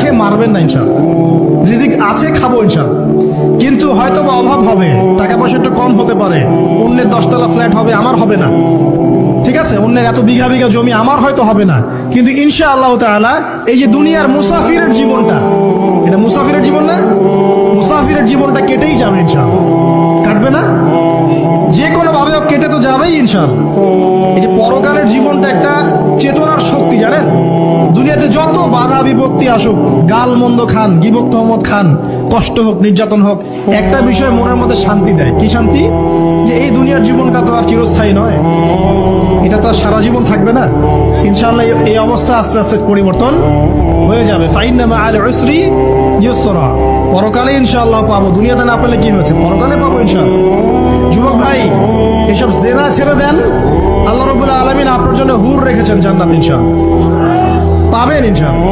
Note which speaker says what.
Speaker 1: আমাকে মারবেন না ইনশাআল্লাহ। রিজিক আছে, খাবো ইনশাআল্লাহ, কিন্তু হয়তো বা অভাব হবে, টাকা পয়সা একটু কম হতে পারে, অন্যের 10 তলা ফ্ল্যাট হবে, আমার হবে না, ঠিক আছে, অন্যের এত বিঘা বিঘা জমি আমার হয়তো হবে না, কিন্তু ইনশাআল্লাহ তাআলা এই যে দুনিয়ার মুসাফিরের জীবনটা, এটা মুসাফিরের জীবন না, মুসাফিরের জীবনটা কেটেই যাবে ইনশাআল্লাহ। কাটবে না? যে কোনো ভাবে হোক কেটে তো যাবেই ইনশাআল্লাহ। এই যে পরকালের জীবনটা একটা চেতনার শক্তি, জানেন, দুনিয়াতে যত বাধা বিপত্তি আসুক, গাল মন্দ খান, গিবত তহমত খান, কষ্ট হোক, নির্যাতন হোক, একটা বিষয় মনের মধ্যে শান্তি দেয়। কি শান্তি? যে এই দুনিয়ার জীবনটা তো আর চিরস্থায়ী নয়, এটা তো আর সারা জীবন থাকবে না। ইনশাআল্লাহ এই অবস্থা আস্তে আস্তে পরিবর্তন হয়ে যাবে। ফাইন্না মাআল উসরি ইউসরা, পরকালে ইনশাআল্লাহ পাবো, দুনিয়াতে না পেলে কি হয়েছে, পরকালে পাবো ইনশাআল্লাহ। যুবক ভাই, এসব জেনা ছেড়ে দেন, আল্লাহ রাব্বুল আলামিন আপনার জন্য হুর রেখেছেন জান্নাত, ইনশাআল্লাহ পাবেন ইনশাআল্লাহ।